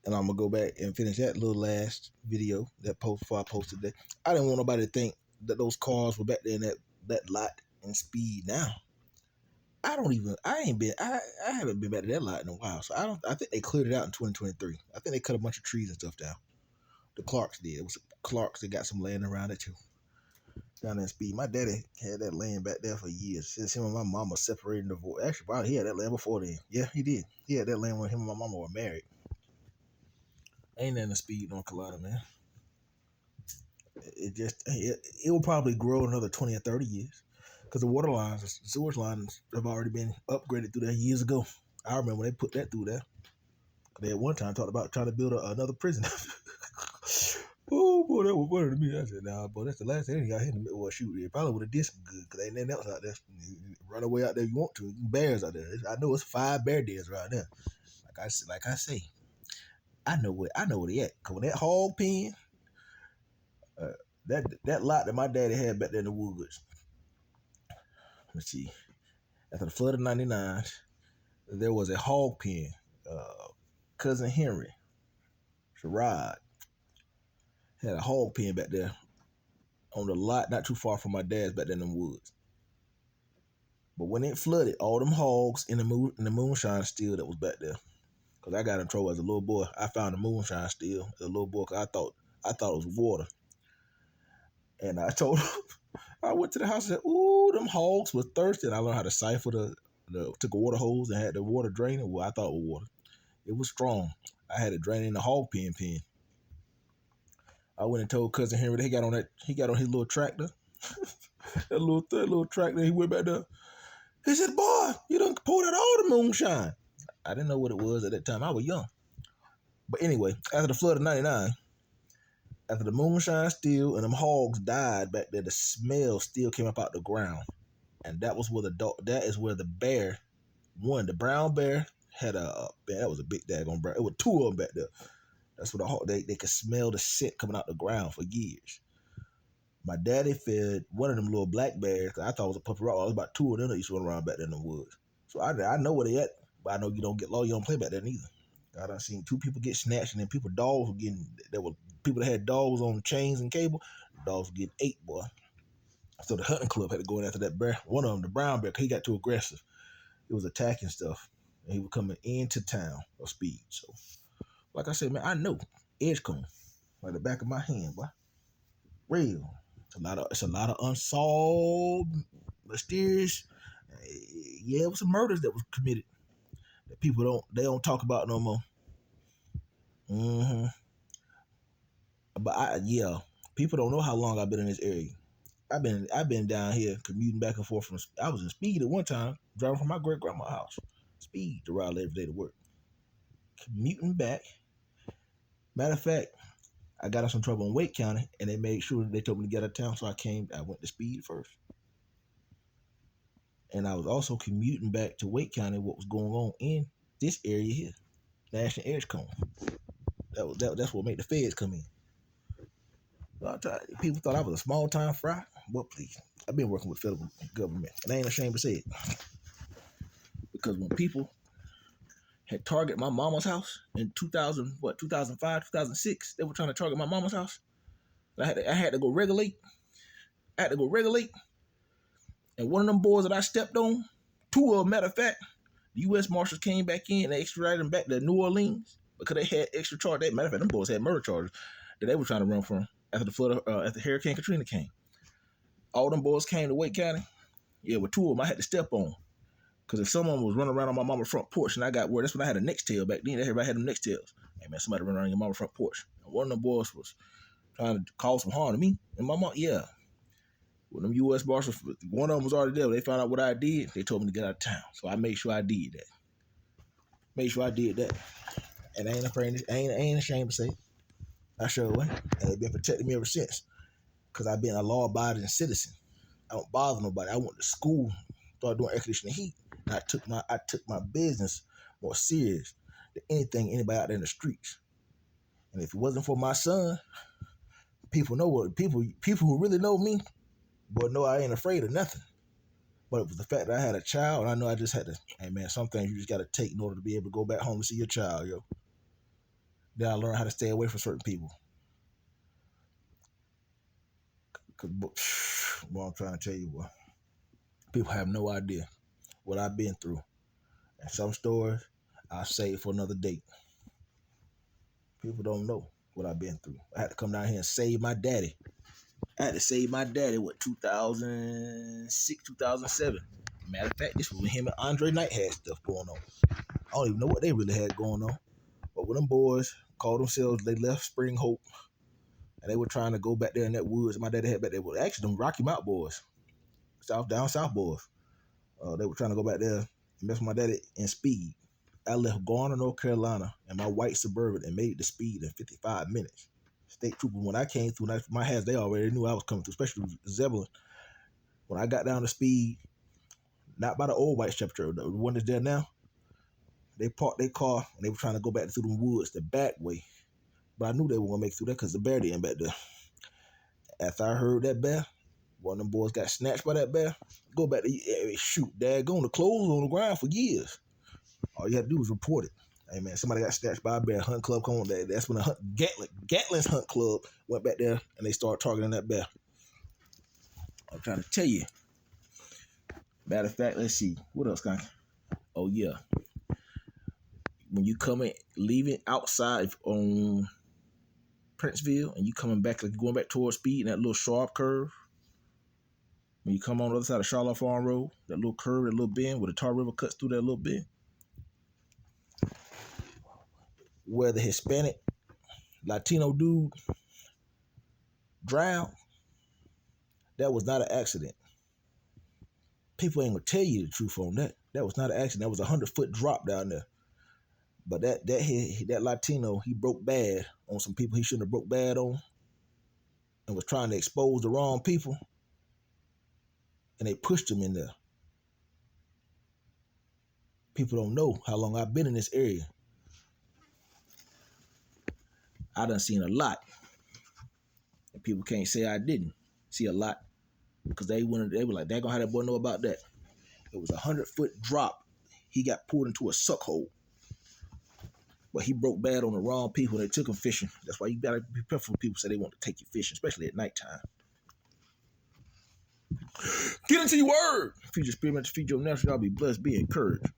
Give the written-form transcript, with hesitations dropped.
and I'm gonna go back and finish that little last video that post before I posted that. I didn't want nobody to think that those cars were back there in that lot and speed now. I haven't been back to that lot in a while. So I think they cleared it out in 2023. I think they cut a bunch of trees and stuff down. The Clarks did. It was Clarks that got some land around it too. Down there in Speed. My daddy had that land back there for years. Since him and my mama separated and divorced. Actually, probably he had that land before then. Yeah, he did. He had that land when him and my mama were married. Ain't nothing to Speed, North Carolina, man. It will probably grow another 20 or 30 years. Because the water lines, the sewage lines have already been upgraded through there years ago. I remember when they put that through there. They at one time talked about trying to build another prison. Oh boy, that was funny to me. I said, nah, boy, that's the last thing y'all hit in the middle of a shoot. They probably would have did some good because ain't nothing else out there. Run away out there if you want to. Bears out there. I know it's 5 bear dens right there. Like I say, I know where they at. Cause when that hog pen, that lot that my daddy had back there in the woods. Let's see. After the flood of '99, there was a hog pen. Cousin Henry, Sherrod, had a hog pen back there on the lot not too far from my dad's back there in the woods. But when it flooded, all them hogs in the moonshine still that was back there. Cause I got in trouble as a little boy. I found the moonshine still as a little boy. Cause I thought it was water. And I told him, I went to the house and said, "Ooh, them hogs was thirsty." And I learned how to siphon took a water hose and had the water draining. Well, I thought it was water. It was strong. I had it draining the hog pen. I went and told Cousin Henry that he got on his little tractor. that little tractor. He went back there. He said, "Boy, you done poured out all the moonshine." I didn't know what it was at that time. I was young. But anyway, after the flood of '99, after the moonshine still and them hogs died back there, the smell still came up out the ground. And that is where the bear, the brown bear, had that was a big daggone bear. It was 2 of them back there. That's what they could smell the scent coming out the ground for years. My daddy fed one of them little black bears. I thought it was a puppy rock. It was about 2 of them that used to run around back there in the woods. So I know where they at, but I know you don't get low. You don't play back there neither. I done seen 2 people get snatched, and then dogs were getting. There were people that had dogs on chains and cable. The dogs were getting ate, boy. So the hunting club had to go in after that bear. One of them, the brown bear, he got too aggressive. He was attacking stuff, and he was coming into town of Speed. So, like I said, man, I know Edgecombe like the back of my hand, boy. Real. It's a lot of unsolved, mysterious. Yeah, it was some murders that was committed that people don't talk about no more. But people don't know how long I've been in this area. I've been down here commuting back and forth I was in Speed at one time, driving from my great grandma's house. Speed to Raleigh every day to work. Commuting back. Matter of fact, I got in some trouble in Wake County, and they made sure they told me to get out of town, so I went to Speed first. And I was also commuting back to Wake County, what was going on in this area here, National Edgecombe. That's what made the feds come in. People thought I was a small-time fry. Well, please, I've been working with federal government, and I ain't ashamed to say it. Because when people had targeted my mama's house in 2005, 2006, they were trying to target my mama's house. I had to go regulate. And one of them boys that I stepped on, 2 of them, matter of fact, the U.S. Marshals came back in and they extradited them back to New Orleans because they had extra charges. Matter of fact, them boys had murder charges that they were trying to run from after the flood, after Hurricane Katrina came. All them boys came to Wake County. Yeah, with 2 of them I had to step on. Because if someone was running around on my mama's front porch and I got word, that's when I had a next tail back then. Everybody had them next tails. Hey man, somebody running around your mama's front porch. And one of them boys was trying to cause some harm to me. And my mom, when them U.S. Marshals, one of them was already there. They found out what I did. They told me to get out of town. So I made sure I did that. And I ain't afraid. I ain't ashamed to say it. I sure went. And they've been protecting me ever since. Because I've been a law-abiding citizen. I don't bother nobody. I went to school, started doing air conditioning heat. And I took my business more serious than anybody out there in the streets. And if it wasn't for my son, people who really know me, boy, know I ain't afraid of nothing. But it was the fact that I had a child, and I know I just had to, hey man, some things you just got to take in order to be able to go back home and see your child, yo. Then I learned how to stay away from certain people. Cause, boy, I'm trying to tell you, boy, people have no idea what I've been through. And some stories I save for another date. People don't know what I've been through. I had to come down here and save my daddy. I had to save my daddy, 2006, 2007. Matter of fact, this was when him and Andre Knight had stuff going on. I don't even know what they really had going on. But when them boys called themselves, they left Spring Hope, and they were trying to go back there in that woods. My daddy had back there. Well, actually, them Rocky Mount boys, down south boys. They were trying to go back there and mess with my daddy in speed. I left Garner, North Carolina, in my white Suburban and made the speed in 55 minutes. State trooper, when I came through, my hands, they already knew I was coming through, especially Zebulon. When I got down to speed, not by the old white Shepherd, the one that's there now, they parked their car and they were trying to go back through the woods the back way. But I knew they were going to make it through there because the bear didn't back there. After I heard that bear, one of them boys got snatched by that bear. Go back there, shoot, daggone, the clothes on the ground for years. All you had to do was report it. Hey man, somebody got snatched by a bear. Hunt club come on. That's when the Gatlin's Hunt Club went back there and they started targeting that bear. I'm trying to tell you. Matter of fact, let's see. What else, Skank? Oh yeah. When you coming, leaving outside on Princeville and you coming back, like going back towards speed in that little sharp curve. When you come on the other side of Charlotte Farm Road, that little curve, that little bend where the Tar River cuts through that little bend. Where the Hispanic Latino dude drowned, that was not an accident. People ain't gonna tell you the truth on that. That was not an accident. That was a 100-foot drop down there. But that Latino, he broke bad on some people he shouldn't have broke bad on, and was trying to expose the wrong people, and they pushed him in there. People don't know how long I've been in this area. I done seen a lot. And people can't say I didn't see a lot because they were like, they're gonna have that boy know about that. It was a 100-foot drop. He got pulled into a suck hole. But he broke bad on the wrong people. They took him fishing. That's why you gotta be careful when people say they want to take you fishing, especially at nighttime. Get into your word. Feed your spirit, feed your natural. Y'all be blessed, be encouraged.